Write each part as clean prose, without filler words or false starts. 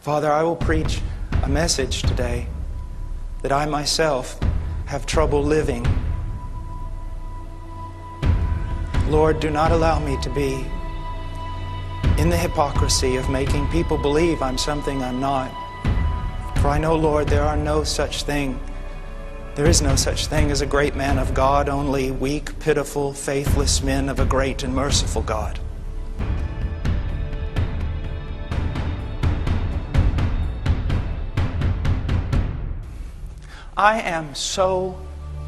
Father, I will preach a message today that I myself have trouble living. Lord, do not allow me to be in the hypocrisy of making people believe I'm something I'm not. For I know, Lord, there is no such thing as a great man of God, only weak, pitiful, faithless men of a great and merciful God. I am so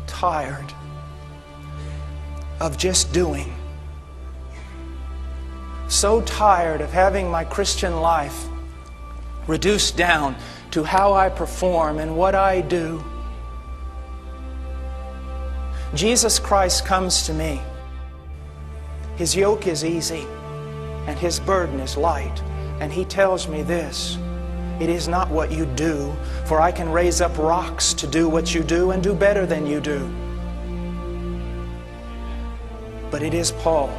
tired of just doing. So tired of having my Christian life reduced down to how I perform and what I do. Jesus Christ comes to me. His yoke is easy and His burden is light. And He tells me this: it is not what you do, for I can raise up rocks to do what you do and do better than you do. But it is Paul.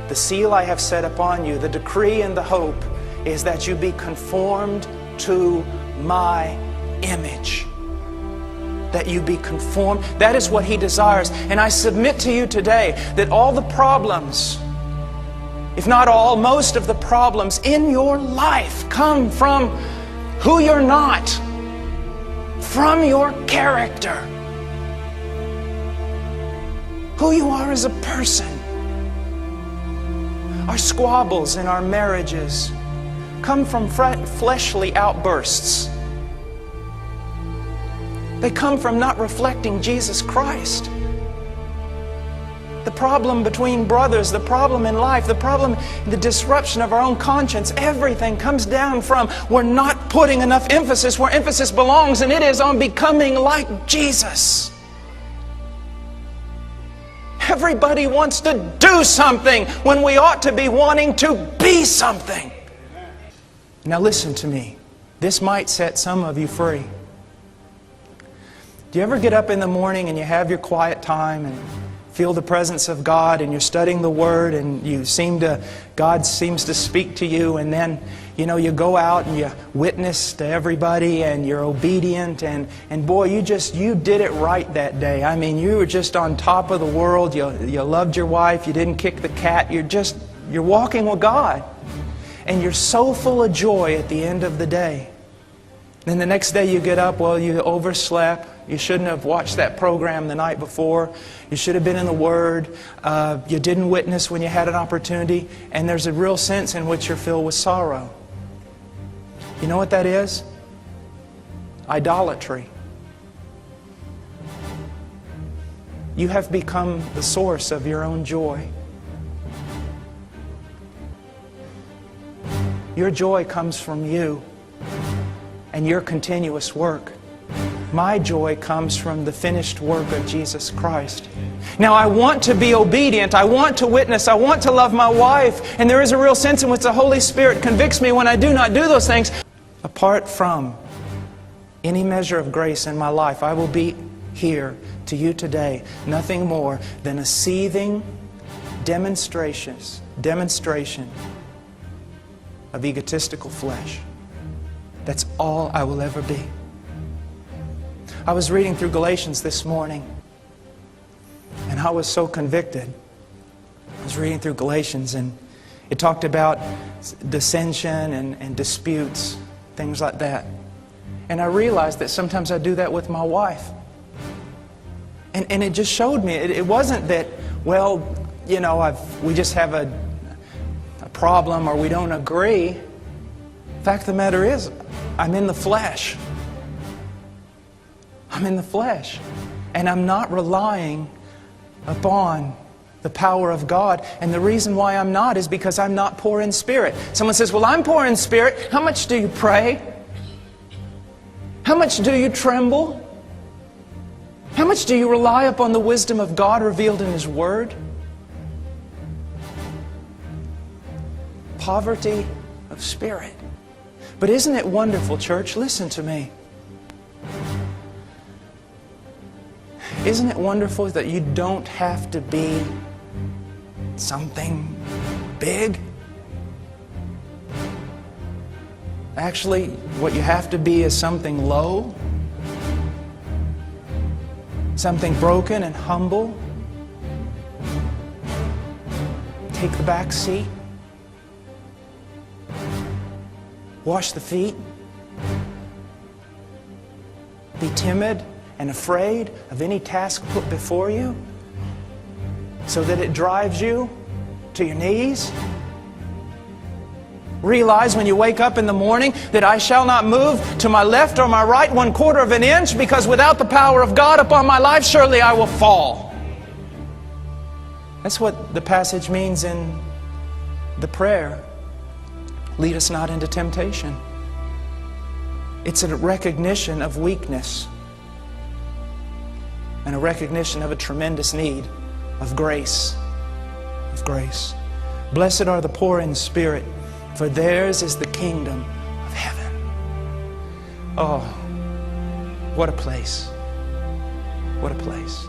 The seal I have set upon you, the decree and the hope, is that you be conformed to my image. That you be conformed. That is what He desires. And I submit to you today that all the problems, if not all, most of the problems in your life come from who you're not, from your character, who you are as a person. Our squabbles in our marriages come from fleshly outbursts. They come from not reflecting Jesus Christ. The problem between brothers, the problem in life, the problem, the disruption of our own conscience, everything comes down from we're not putting enough emphasis where emphasis belongs, and it is on becoming like Jesus. Everybody wants to do something when we ought to be wanting to be something. Now listen to me. This might set some of you free. Do you ever get up in the morning and you have your quiet time and feel the presence of God and you're studying the Word and God seems to speak to you, and then you go out and you witness to everybody and you're obedient and boy, you did it right that day. I mean, you were just on top of the world. You loved your wife. You didn't kick the cat. You're walking with God. And you're so full of joy at the end of the day. Then the next day you get up, well, you overslept. You shouldn't have watched that program the night before. You should have been in the Word. You didn't witness when you had an opportunity. And there's a real sense in which you're filled with sorrow. You know what that is? Idolatry. You have become the source of your own joy. Your joy comes from you and your continuous work. My joy comes from the finished work of Jesus Christ. Now, I want to be obedient. I want to witness. I want to love my wife. And there is a real sense in which the Holy Spirit convicts me when I do not do those things. Apart from any measure of grace in my life, I will be here to you today nothing more than a seething demonstration of egotistical flesh. That's all I will ever be. I was reading through Galatians this morning, and I was so convicted. I was reading through Galatians, and it talked about dissension and disputes, things like that. And I realized that sometimes I do that with my wife. And it just showed me, it wasn't that, well, we just have a problem or we don't agree. The fact of the matter is, I'm in the flesh. I'm in the flesh. And I'm not relying upon the power of God. And the reason why I'm not is because I'm not poor in spirit. Someone says, well, I'm poor in spirit. How much do you pray? How much do you tremble? How much do you rely upon the wisdom of God revealed in His Word? Poverty of spirit. But isn't it wonderful, church? Listen to me. Isn't it wonderful that you don't have to be something big? Actually, what you have to be is something low, something broken and humble. Take the back seat. Wash the feet. Be timid and afraid of any task put before you, so that it drives you to your knees. Realize when you wake up in the morning that I shall not move to my left or my right 1/4 of an inch, because without the power of God upon my life, surely I will fall. That's what the passage means in the prayer, lead us not into temptation. It's a recognition of weakness and a recognition of a tremendous need of grace. Of grace. Blessed are the poor in spirit, for theirs is the kingdom of heaven. Oh, what a place. What a place.